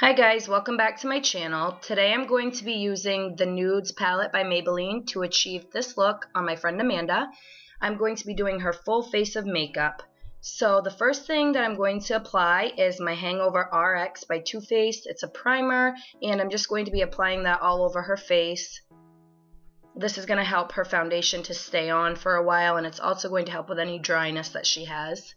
Hi guys, welcome back to my channel. Today I'm going to be using the Nudes palette by Maybelline to achieve this look on my friend Amanda. I'm going to be doing her full face of makeup. So the first thing that I'm going to apply is my Hangover RX by Too Faced. It's a primer and I'm just going to be applying that all over her face. This is going to help her foundation to stay on for a while, and it's also going to help with any dryness that she has.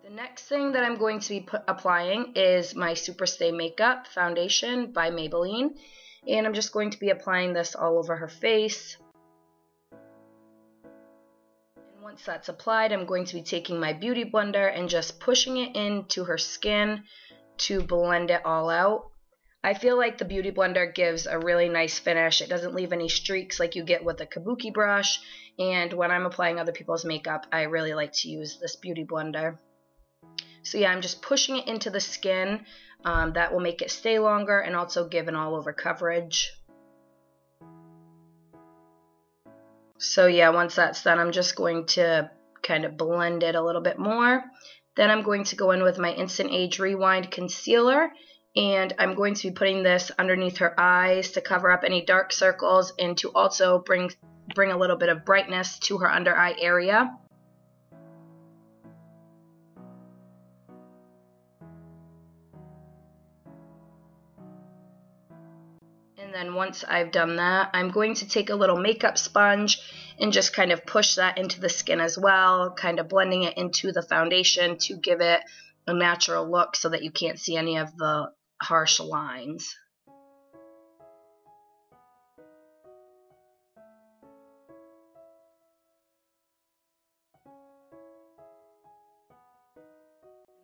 The next thing that I'm going to be applying is my Superstay Makeup Foundation by Maybelline, and I'm just going to be applying this all over her face. And once that's applied, I'm going to be taking my Beauty Blender and just pushing it into her skin to blend it all out. I feel like the Beauty Blender gives a really nice finish. It doesn't leave any streaks like you get with a kabuki brush, and when I'm applying other people's makeup, I really like to use this Beauty Blender. So yeah, I'm just pushing it into the skin. That will make it stay longer and also give an all-over coverage. So yeah, once that's done, I'm just going to kind of blend it a little bit more. Then I'm going to go in with my Instant Age Rewind Concealer, and I'm going to be putting this underneath her eyes to cover up any dark circles and to also bring a little bit of brightness to her under eye area. And then once I've done that, I'm going to take a little makeup sponge and just kind of push that into the skin as well, kind of blending it into the foundation to give it a natural look so that you can't see any of the harsh lines.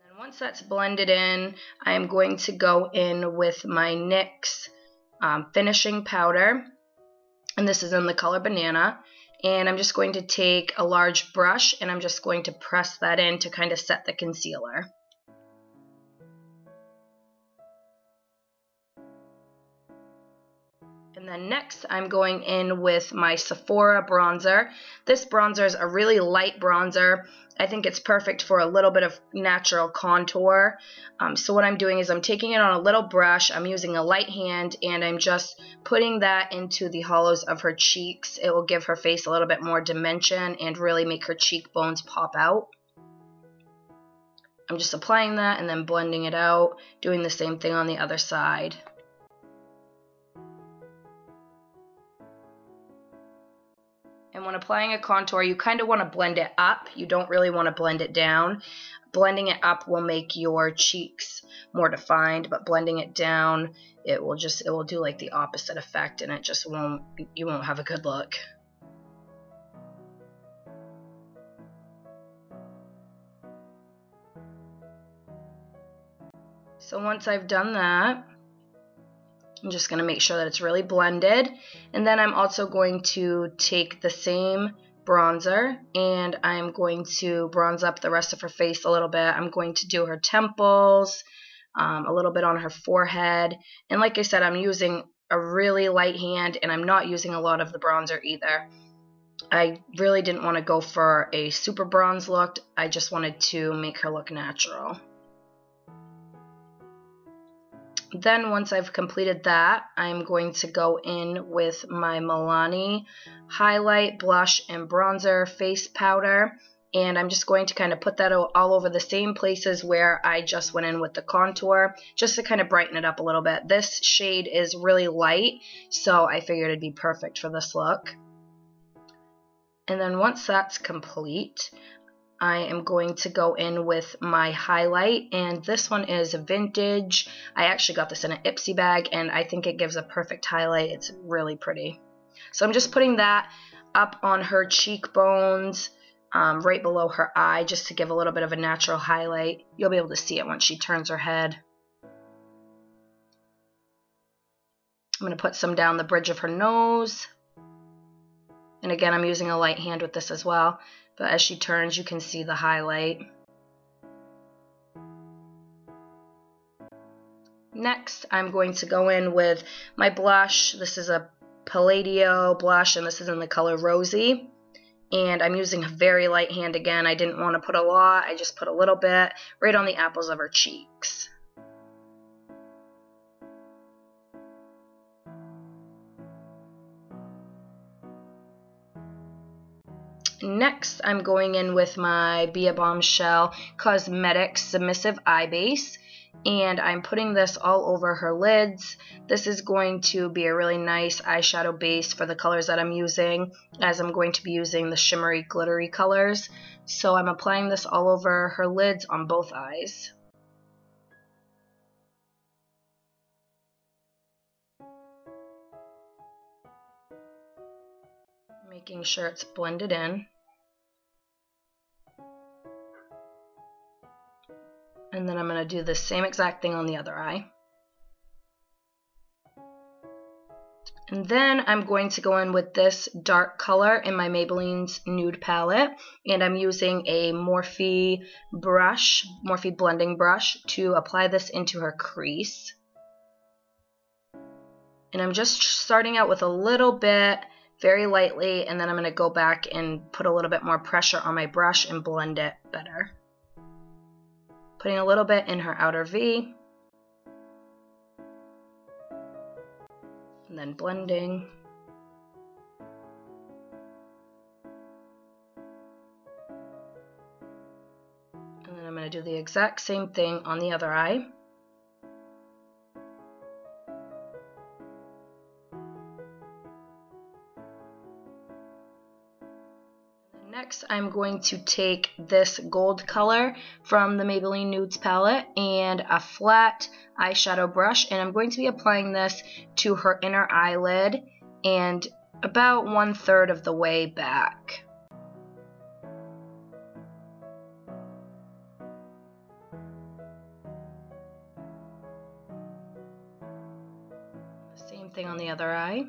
And then once that's blended in, I'm going to go in with my NYX finishing powder, and this is in the color Banana, and I'm just going to take a large brush and I'm just going to press that in to kind of set the concealer. And then next I'm going in with my Sephora bronzer. This bronzer is a really light bronzer. I think it's perfect for a little bit of natural contour. So what I'm doing is I'm taking it on a little brush, I'm using a light hand, and I'm just putting that into the hollows of her cheeks. It will give her face a little bit more dimension and really make her cheekbones pop out. I'm just applying that and then blending it out, doing the same thing on the other side. And when applying a contour, you kind of want to blend it up. You don't really want to blend it down. Blending it up will make your cheeks more defined, but blending it down, it will do like the opposite effect, and you won't have a good look. So once I've done that, I'm just going to make sure that it's really blended, and then I'm also going to take the same bronzer and I'm going to bronze up the rest of her face a little bit. I'm going to do her temples, a little bit on her forehead, and like I said, I'm using a really light hand and I'm not using a lot of the bronzer either. I really didn't want to go for a super bronze look. I just wanted to make her look natural. Then once I've completed that, I'm going to go in with my Milani highlight, blush, and bronzer face powder, and I'm just going to kind of put that all over the same places where I just went in with the contour, just to kind of brighten it up a little bit. This shade is really light, so I figured it'd be perfect for this look. And then once that's complete, I am going to go in with my highlight, and this one is vintage. I actually got this in an Ipsy bag, and I think it gives a perfect highlight. It's really pretty. So I'm just putting that up on her cheekbones, right below her eye, just to give a little bit of a natural highlight. You'll be able to see it once she turns her head. I'm going to put some down the bridge of her nose. And again, I'm using a light hand with this as well. But as she turns, you can see the highlight. Next, I'm going to go in with my blush. This is a Palladio blush, and this is in the color Rosy. And I'm using a very light hand again. I didn't want to put a lot. I just put a little bit right on the apples of her cheeks. Next, I'm going in with my Be a Bombshell Cosmetics Submissive Eye Base, and I'm putting this all over her lids. This is going to be a really nice eyeshadow base for the colors that I'm using, as I'm going to be using the shimmery, glittery colors. So I'm applying this all over her lids on both eyes. Making sure it's blended in. And then I'm going to do the same exact thing on the other eye. And then I'm going to go in with this dark color in my Maybelline's Nude palette, and I'm using a Morphe blending brush to apply this into her crease. And I'm just starting out with a little bit, very lightly, and then I'm going to go back and put a little bit more pressure on my brush and blend it better. Putting a little bit in her outer V. And then blending. And then I'm going to do the exact same thing on the other eye. Next, I'm going to take this gold color from the Maybelline Nudes palette and a flat eyeshadow brush, and I'm going to be applying this to her inner eyelid and about 1/3 of the way back. The same thing on the other eye.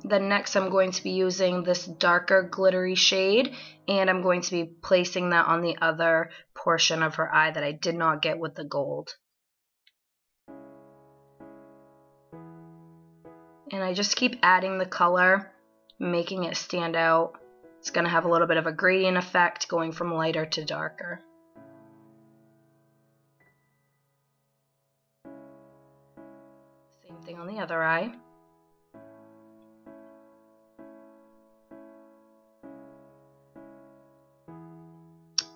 Then next I'm going to be using this darker glittery shade, and I'm going to be placing that on the other portion of her eye that I did not get with the gold. And I just keep adding the color, making it stand out. It's going to have a little bit of a gradient effect going from lighter to darker. Same thing on the other eye.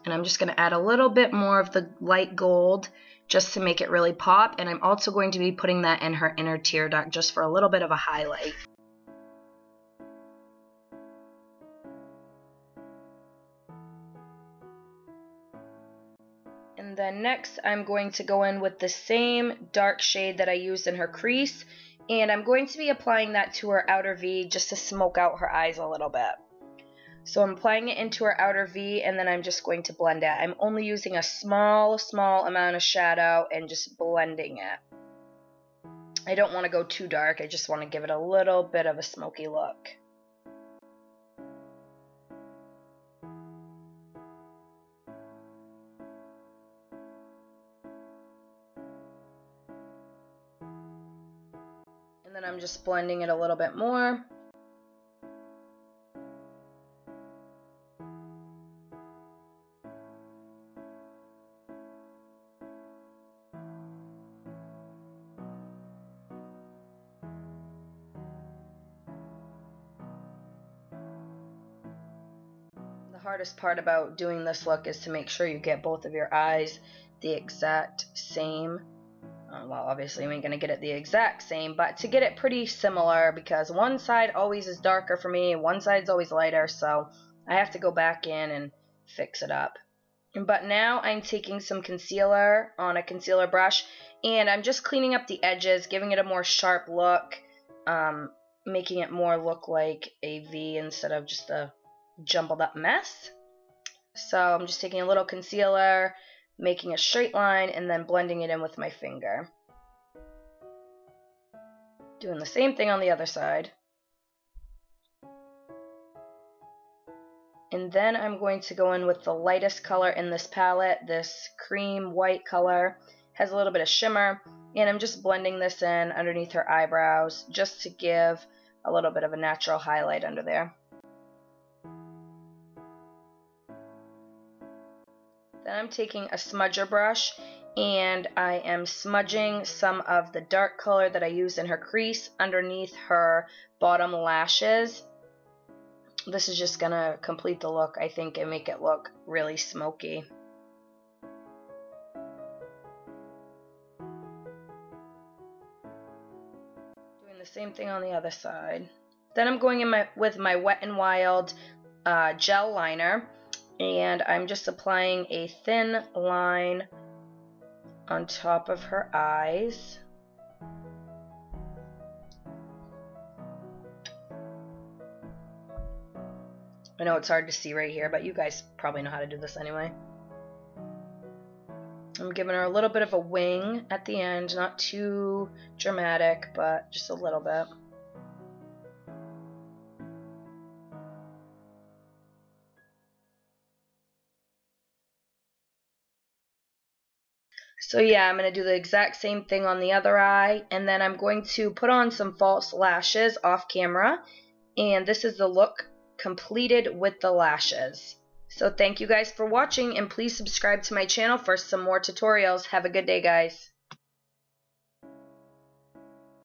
And I'm just going to add a little bit more of the light gold just to make it really pop. And I'm also going to be putting that in her inner tear duct just for a little bit of a highlight. And then next I'm going to go in with the same dark shade that I used in her crease. And I'm going to be applying that to her outer V just to smoke out her eyes a little bit. So I'm applying it into her outer V, and then I'm just going to blend it. I'm only using a small amount of shadow and just blending it. I don't want to go too dark. I just want to give it a little bit of a smoky look. And then I'm just blending it a little bit more. The hardest part about doing this look is to make sure you get both of your eyes the exact same. Well, obviously we ain't going to get it the exact same, but to get it pretty similar, because one side always is darker for me, one side's always lighter, so I have to go back in and fix it up. But now I'm taking some concealer on a concealer brush, and I'm just cleaning up the edges, giving it a more sharp look, making it more look like a V instead of just a jumbled up mess. So I'm just taking a little concealer, making a straight line, and then blending it in with my finger. Doing the same thing on the other side. And then I'm going to go in with the lightest color in this palette, this cream white color. Has a little bit of shimmer, and I'm just blending this in underneath her eyebrows just to give a little bit of a natural highlight under there. Then I'm taking a smudger brush and I am smudging some of the dark color that I used in her crease underneath her bottom lashes. This is just going to complete the look, I think, and make it look really smoky. Doing the same thing on the other side. Then I'm going in with my Wet n Wild gel liner, and I'm just applying a thin line on top of her eyes. I know it's hard to see right here, but you guys probably know how to do this anyway. I'm giving her a little bit of a wing at the end, not too dramatic, but just a little bit. So yeah, I'm going to do the exact same thing on the other eye, and then I'm going to put on some false lashes off camera, and this is the look completed with the lashes. So thank you guys for watching, and please subscribe to my channel for some more tutorials. Have a good day, guys.